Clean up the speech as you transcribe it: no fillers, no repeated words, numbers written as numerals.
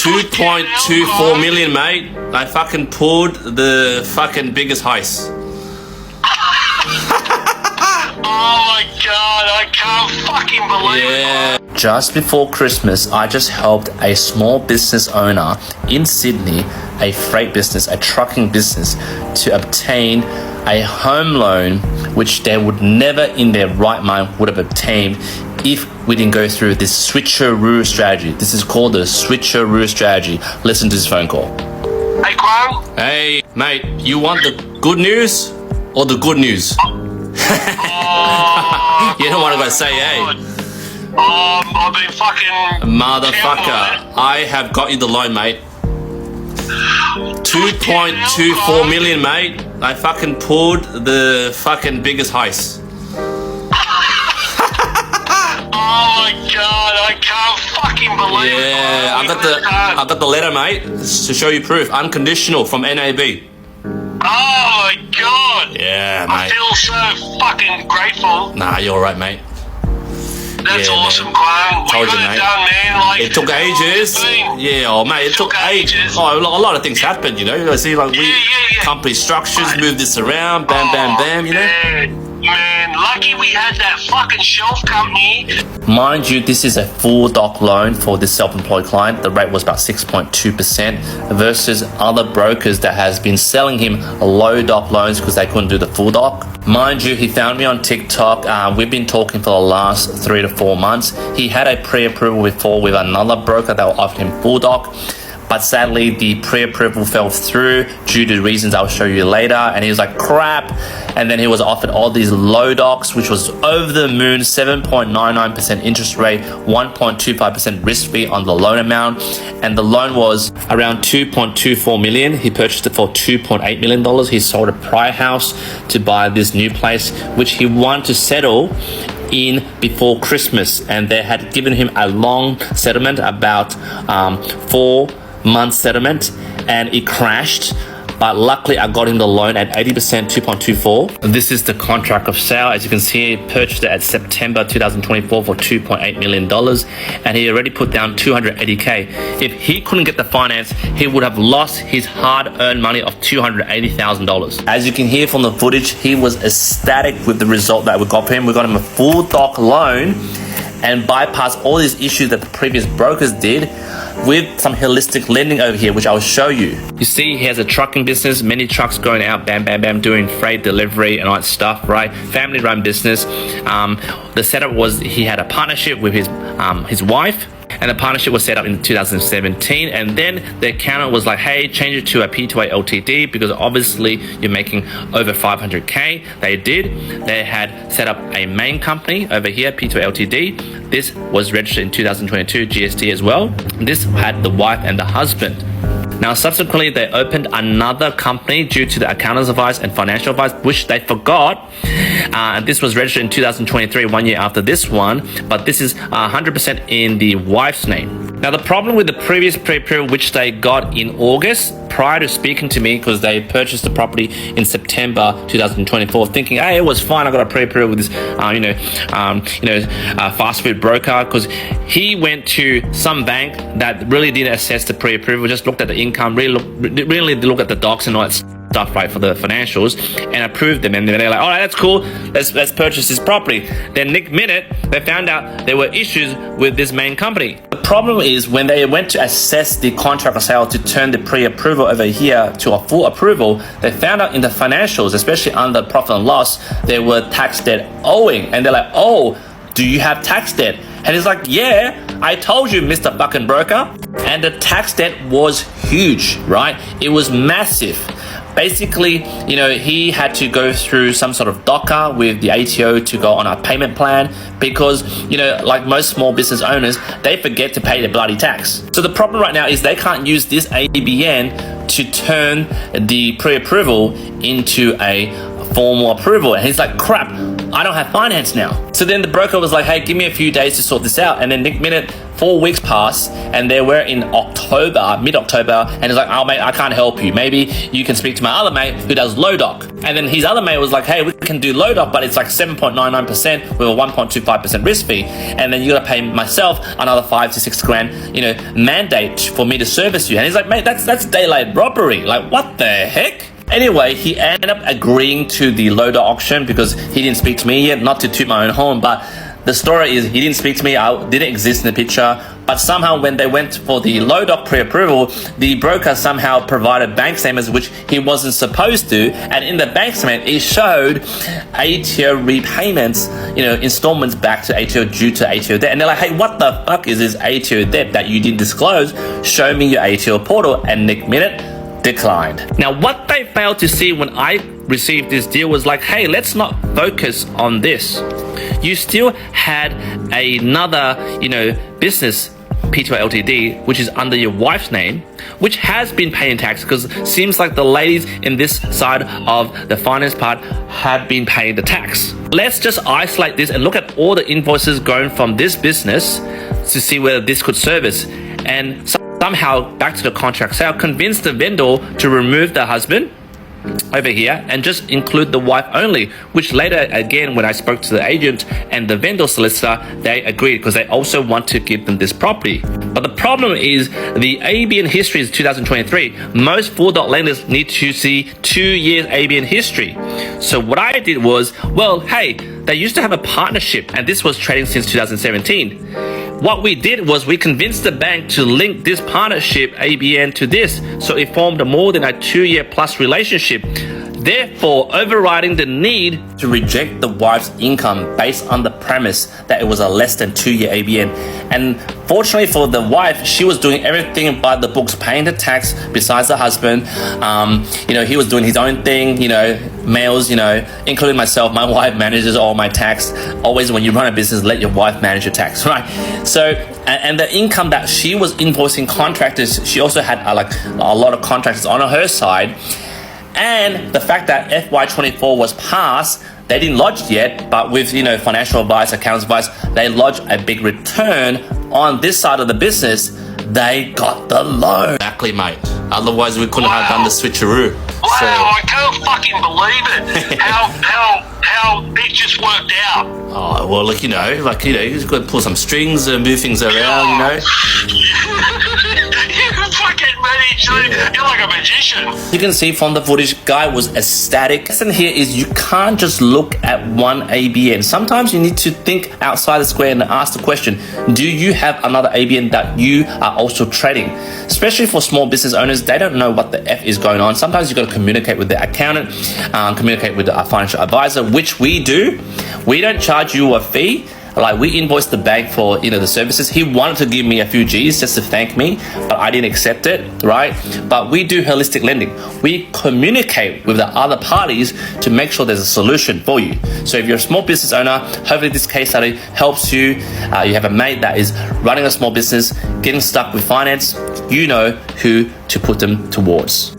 2.24 million, mate. I fucking pulled the fucking biggest heist. Oh my god, I can't fucking believe it. Just before Christmas, I just helped a small business owner in Sydney, a freight business, a trucking business, to obtain a home loan, which they would never in their right mind would have obtained if we didn't go through this Switcheroo strategy. This is called the Switcheroo strategy. Listen to this phone call. Hey, Quan? Hey, mate, you want the good news or the good news? You don't want to go say, hey. I've been fucking... Motherfucker, I have got you the loan, mate. 2.24 million, mate. I fucking pulled the fucking biggest heist. Oh my god, I can't fucking believe it. Yeah, I got the letter, mate, to show you proof. Unconditional from NAB. Oh my god. Yeah, I mate. feel so fucking grateful. Nah, you're alright, mate. That's Yeah, awesome, man. Quan. Told We you, got mate. it done, man. Like, It took ages. Yeah, oh mate, it took ages. Oh, a lot of things happened, you know. You see, like company structures, move this around, bam, bam, bam, you know. Man, lucky we had that fucking shelf company. Mind you, this is a full doc loan for this self-employed client. The rate was about 6.2% versus other brokers that has been selling him low doc loans because they couldn't do the full doc. Mind you, he found me on TikTok. We've been talking for the last 3 to 4 months. He had a pre-approval before with another broker that offered him full doc. But sadly, the pre-approval fell through due to reasons I'll show you later. And he was like, crap. And then he was offered all these low docs, which was over the moon, 7.99% interest rate, 1.25% risk fee on the loan amount. And the loan was around 2.24 million. He purchased it for $2.8 million. He sold a prior house to buy this new place, which he wanted to settle in before Christmas. And they had given him a long settlement, about 4-month settlement, and it crashed. But luckily I got him the loan at 80%, 2.24. This is the contract of sale. As you can see, he purchased it at September 2024 for $2.8 million, and he already put down 280K. If he couldn't get the finance, he would have lost his hard-earned money of $280,000. As you can hear from the footage, he was ecstatic with the result that we got for him. We got him a full doc loan and bypass all these issues that the previous brokers did with some holistic lending over here, which I'll show you. You see, he has a trucking business, many trucks going out, bam, bam, bam, doing freight delivery and all that stuff, right? Family-run business. The setup was he had a partnership with his wife, and the partnership was set up in 2017, and then the accountant was like, hey, change it to a P2A LTD because obviously you're making over 500K. They did. They had set up a main company over here, P2A LTD. This was registered in 2022, GST as well. This had the wife and the husband. Now, subsequently, they opened another company due to the accountant's advice and financial advice, which they forgot. And this was registered in 2023, 1 year after this one, but this is 100% in the wife's name. Now, the problem with the previous pre-approval, which they got in August, prior to speaking to me, because they purchased the property in September 2024, thinking, hey, it was fine, I got a pre-approval with this, fast food broker, because he went to some bank that really didn't assess the pre-approval, just looked at the income, really looked at the docs and all that stuff, right, for the financials, and approved them. And they're like, all right, that's cool, let's purchase this property. Then next minute, they found out there were issues with this main company. The problem is when they went to assess the contract of sale to turn the pre-approval over here to a full approval, they found out in the financials, especially under profit and loss, there were tax debt owing. And they're like, oh, do you have tax debt? And he's like, yeah, I told you, Mr. fucking broker. And the tax debt was huge, right? It was massive. Basically, he had to go through some sort of DOCA with the ATO to go on a payment plan because, like most small business owners, they forget to pay the bloody tax. So the problem right now is they can't use this ABN to turn the pre-approval into a formal approval. And he's like, crap, I don't have finance now. So then the broker was like, hey, give me a few days to sort this out. And then next minute, 4 weeks passed, and they were in October, mid-October, and he's like, oh mate, I can't help you. Maybe you can speak to my other mate who does low doc. And then his other mate was like, hey, we can do low doc, but it's like 7.99% with a 1.25% risk fee. And then you gotta pay myself another 5 to 6 grand, mandate for me to service you. And he's like, mate, that's daylight robbery. Like, what the heck? Anyway, he ended up agreeing to the low doc auction because he didn't speak to me yet, not to toot my own horn, but the story is he didn't speak to me, I didn't exist in the picture, but somehow when they went for the low doc pre-approval, the broker somehow provided bank statements which he wasn't supposed to, and in the bank statement it showed ATO repayments, installments back to ATO due to ATO debt. And they're like, hey, what the fuck is this ATO debt that you didn't disclose? Show me your ATO portal. And next minute, declined. Now, what they failed to see when I received this deal was like, hey, let's not focus on this. You still had another, business, P2 Ltd, which is under your wife's name, which has been paying tax, because it seems like the ladies in this side of the finance part have been paying the tax. Let's just isolate this and look at all the invoices going from this business to see whether this could service. And somehow, back to the contract sale, convince the vendor to remove the husband over here and just include the wife only, which later, again, when I spoke to the agent and the vendor solicitor, they agreed because they also want to give them this property. But the problem is the ABN history is 2023. Most full doc lenders need to see 2 years ABN history. So what I did was, well, hey, they used to have a partnership and this was trading since 2017. What we did was we convinced the bank to link this partnership ABN to this, so it formed a more than a 2-year plus relationship, therefore overriding the need to reject the wife's income based on the premise that it was a less than 2-year ABN. And fortunately for the wife, she was doing everything by the books, paying the tax besides the husband. He was doing his own thing, mails, including myself. My wife manages all my tax. Always when you run a business, let your wife manage your tax, right? So, and the income that she was invoicing contractors, she also had a lot of contractors on her side. And the fact that FY24 was passed, they didn't lodge it yet, but with financial advice, accounts advice, they lodged a big return on this side of the business. They got the loan. Exactly, mate. Otherwise, we couldn't have done the switcheroo. Wow, So, I can't fucking believe it. How it just worked out. oh well, you just got to pull some strings and move things around. You fucking managed. You're like a magician. You can see from the footage, guy was ecstatic. The lesson here is you can't just look at one ABN. Sometimes you need to think outside the square and ask the question, do you have another ABN that you are also trading? Especially for small business owners, they don't know what the F is going on. Sometimes you got to communicate with the accountant, communicate with a financial advisor, which we do. We don't charge you a fee. Like, we invoiced the bank for the services. He wanted to give me a few G's just to thank me, but I didn't accept it, right? But we do holistic lending. We communicate with the other parties to make sure there's a solution for you. So if you're a small business owner, hopefully this case study helps you. You have a mate that is running a small business, getting stuck with finance, you know who to put them towards.